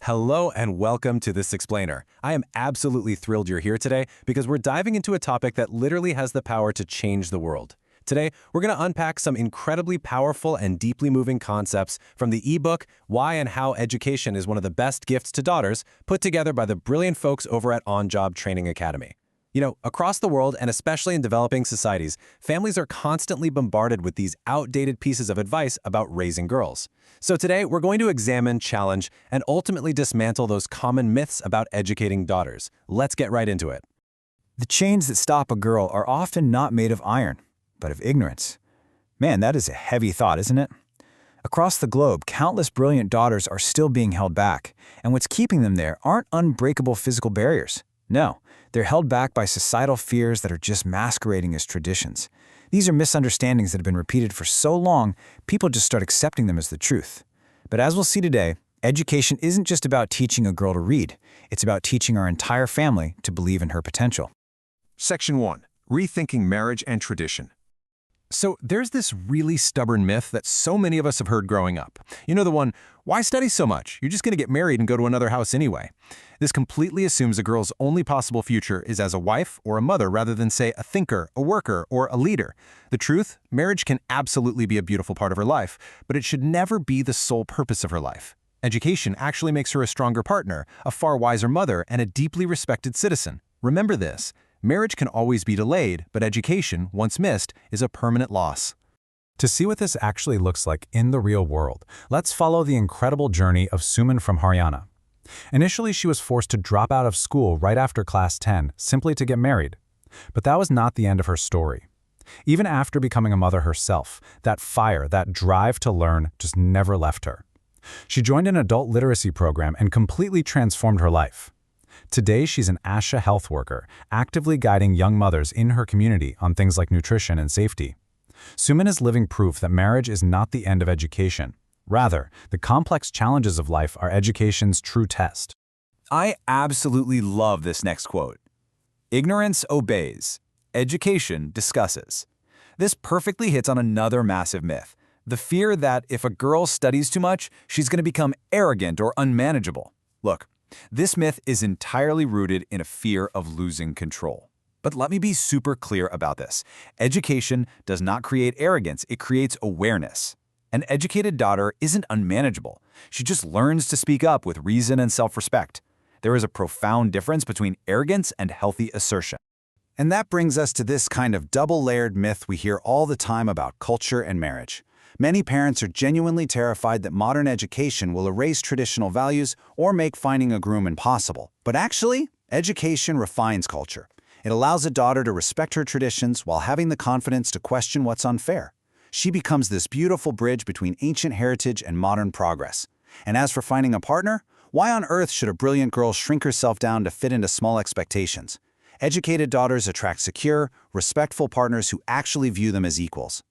Hello and welcome to This Explainer. I am absolutely thrilled you're here today because we're diving into a topic that literally has the power to change the world. Today, we're going to unpack some incredibly powerful and deeply moving concepts from the ebook, Why and How Education is One of the Best Gifts to Daughters, put together by the brilliant folks over at Onjob Training Academy. You know, across the world, and especially in developing societies, families are constantly bombarded with these outdated pieces of advice about raising girls. So today, we're going to examine, challenge, and ultimately dismantle those common myths about educating daughters. Let's get right into it. The chains that stop a girl are often not made of iron, but of ignorance. Man, that is a heavy thought, isn't it? Across the globe, countless brilliant daughters are still being held back, and what's keeping them there aren't unbreakable physical barriers. No, they're held back by societal fears that are just masquerading as traditions. These are misunderstandings that have been repeated for so long, people just start accepting them as the truth. But as we'll see today, education isn't just about teaching a girl to read. It's about teaching our entire family to believe in her potential. Section 1. Rethinking Marriage and Tradition. So there's this really stubborn myth that so many of us have heard growing up. You know the one, why study so much? You're just going to get married and go to another house anyway. This completely assumes a girl's only possible future is as a wife or a mother rather than, say, a thinker, a worker, or a leader. The truth, marriage can absolutely be a beautiful part of her life, but it should never be the sole purpose of her life. Education actually makes her a stronger partner, a far wiser mother, and a deeply respected citizen. Remember this. Marriage can always be delayed, but education, once missed, is a permanent loss. To see what this actually looks like in the real world, let's follow the incredible journey of Suman from Haryana. Initially, she was forced to drop out of school right after class 10 simply to get married. But that was not the end of her story. Even after becoming a mother herself, that fire, that drive to learn just never left her. She joined an adult literacy program and completely transformed her life. Today, she's an ASHA health worker, actively guiding young mothers in her community on things like nutrition and safety. Suman is living proof that marriage is not the end of education. Rather, the complex challenges of life are education's true test. I absolutely love this next quote. Ignorance obeys. Education discusses. This perfectly hits on another massive myth, the fear that if a girl studies too much, she's going to become arrogant or unmanageable. Look, this myth is entirely rooted in a fear of losing control. But let me be super clear about this. Education does not create arrogance, it creates awareness. An educated daughter isn't unmanageable. She just learns to speak up with reason and self-respect. There is a profound difference between arrogance and healthy assertion. And that brings us to this kind of double-layered myth we hear all the time about culture and marriage. Many parents are genuinely terrified that modern education will erase traditional values or make finding a groom impossible. But actually, education refines culture. It allows a daughter to respect her traditions while having the confidence to question what's unfair. She becomes this beautiful bridge between ancient heritage and modern progress. And as for finding a partner, why on earth should a brilliant girl shrink herself down to fit into small expectations? Educated daughters attract secure, respectful partners who actually view them as equals.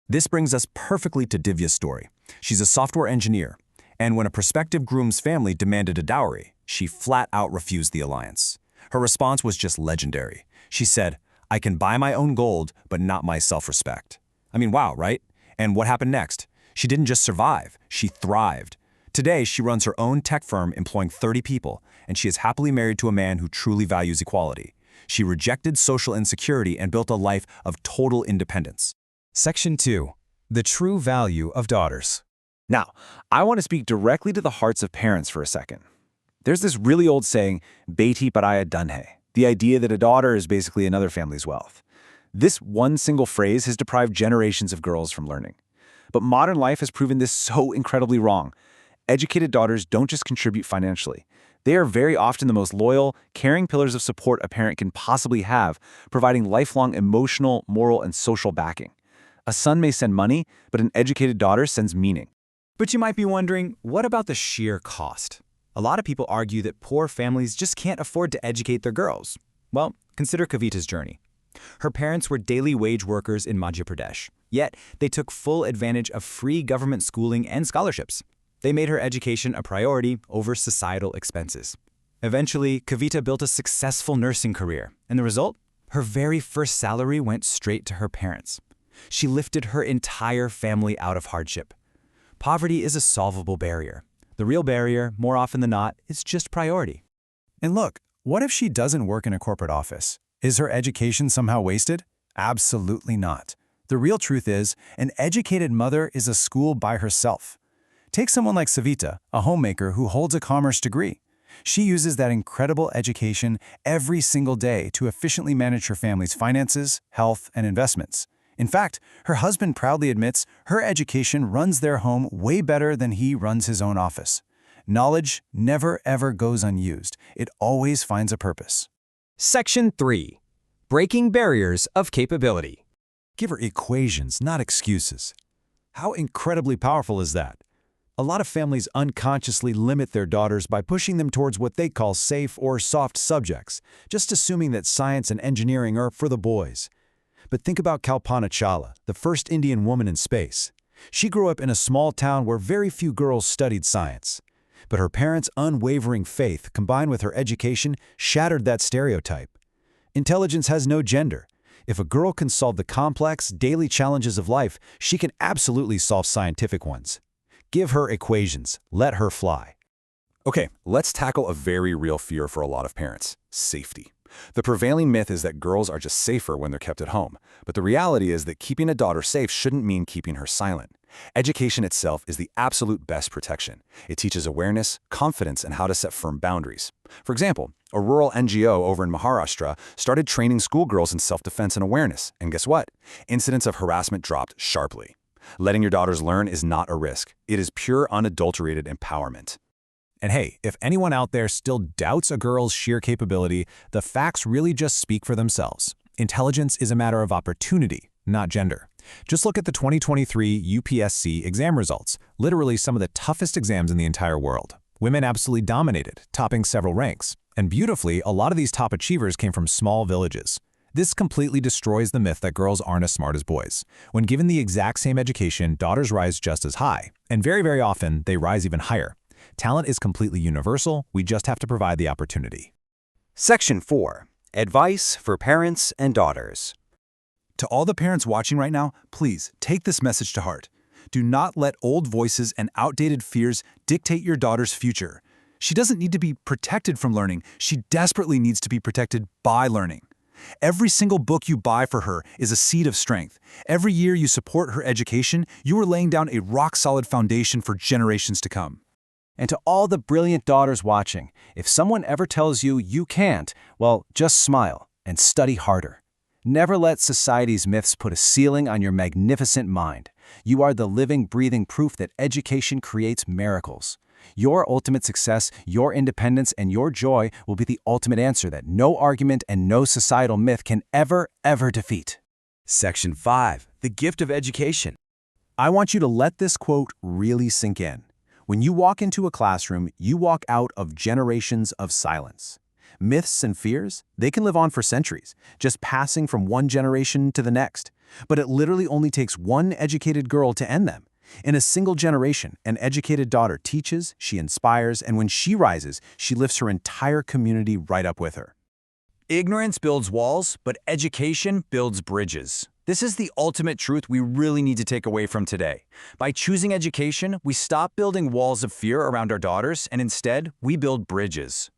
This brings us perfectly to Divya's story. She's a software engineer, and when a prospective groom's family demanded a dowry, she flat out refused the alliance. Her response was just legendary. She said, "I can buy my own gold, but not my self-respect." I mean, wow, right? And what happened next? She didn't just survive, she thrived. Today, she runs her own tech firm employing 30 people, and she is happily married to a man who truly values equality. She rejected social insecurity and built a life of total independence. Section 2. The true value of daughters. Now, I want to speak directly to the hearts of parents for a second. There's this really old saying, Beti paraya dhan hai, the idea that a daughter is basically another family's wealth. This one single phrase has deprived generations of girls from learning. But modern life has proven this so incredibly wrong. Educated daughters don't just contribute financially. They are very often the most loyal, caring pillars of support a parent can possibly have, providing lifelong emotional, moral, and social backing. A son may send money, but an educated daughter sends meaning. But you might be wondering, what about the sheer cost? A lot of people argue that poor families just can't afford to educate their girls. Well, consider Kavita's journey. Her parents were daily wage workers in Madhya Pradesh, yet they took full advantage of free government schooling and scholarships. They made her education a priority over societal expenses. Eventually, Kavita built a successful nursing career, and the result? Her very first salary went straight to her parents. She lifted her entire family out of hardship. Poverty is a solvable barrier. The real barrier, more often than not, is just priority. And look, what if she doesn't work in a corporate office? Is her education somehow wasted? Absolutely not. The real truth is, an educated mother is a school by herself. Take someone like Savita, a homemaker who holds a commerce degree. She uses that incredible education every single day to efficiently manage her family's finances, health, and investments. In fact, her husband proudly admits her education runs their home way better than he runs his own office. Knowledge never ever goes unused. It always finds a purpose. Section 3. Breaking Barriers of Capability. Give her equations, not excuses. How incredibly powerful is that? A lot of families unconsciously limit their daughters by pushing them towards what they call safe or soft subjects, just assuming that science and engineering are for the boys. But think about Kalpana Chawla, the first Indian woman in space. She grew up in a small town where very few girls studied science. But her parents' unwavering faith, combined with her education, shattered that stereotype. Intelligence has no gender. If a girl can solve the complex, daily challenges of life, she can absolutely solve scientific ones. Give her equations. Let her fly. Okay, let's tackle a very real fear for a lot of parents: safety. The prevailing myth is that girls are just safer when they're kept at home, but the reality is that keeping a daughter safe shouldn't mean keeping her silent. Education itself is the absolute best protection. It teaches awareness, confidence, and how to set firm boundaries. For example, a rural NGO over in Maharashtra started training schoolgirls in self-defense and awareness, and guess what? Incidents of harassment dropped sharply. Letting your daughters learn is not a risk. It is pure, unadulterated empowerment. And hey, if anyone out there still doubts a girl's sheer capability, the facts really just speak for themselves. Intelligence is a matter of opportunity, not gender. Just look at the 2023 UPSC exam results, literally some of the toughest exams in the entire world. Women absolutely dominated, topping several ranks. And beautifully, a lot of these top achievers came from small villages. This completely destroys the myth that girls aren't as smart as boys. When given the exact same education, daughters rise just as high, and very, very often, they rise even higher. Talent is completely universal, we just have to provide the opportunity. Section 4. Advice for Parents and Daughters. To all the parents watching right now, please take this message to heart. Do not let old voices and outdated fears dictate your daughter's future. She doesn't need to be protected from learning. She desperately needs to be protected by learning. Every single book you buy for her is a seed of strength. Every year you support her education, you are laying down a rock-solid foundation for generations to come. And to all the brilliant daughters watching, if someone ever tells you you can't, well, just smile and study harder. Never let society's myths put a ceiling on your magnificent mind. You are the living, breathing proof that education creates miracles. Your ultimate success, your independence, and your joy will be the ultimate answer that no argument and no societal myth can ever defeat. Section 5. The Gift of Education. I want you to let this quote really sink in. When you walk into a classroom, you walk out of generations of silence. Myths and fears, they can live on for centuries, just passing from one generation to the next. But it literally only takes one educated girl to end them. In a single generation, an educated daughter teaches, she inspires, and when she rises, she lifts her entire community right up with her. Ignorance builds walls, but education builds bridges. This is the ultimate truth we really need to take away from today. By choosing education, we stop building walls of fear around our daughters, and instead, we build bridges.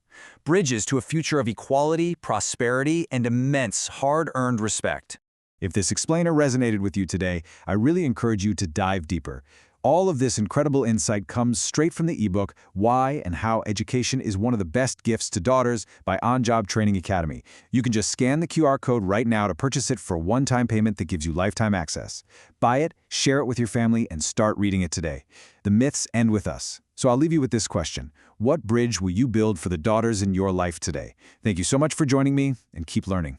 Bridges to a future of equality, prosperity, and immense hard-earned respect. If this explainer resonated with you today, I really encourage you to dive deeper. All of this incredible insight comes straight from the ebook, Why and How Education is One of the Best Gifts to Daughters by Onjob Training Academy. You can just scan the QR code right now to purchase it for a one-time payment that gives you lifetime access. Buy it, share it with your family, and start reading it today. The myths end with us. So I'll leave you with this question. What bridge will you build for the daughters in your life today? Thank you so much for joining me, and keep learning.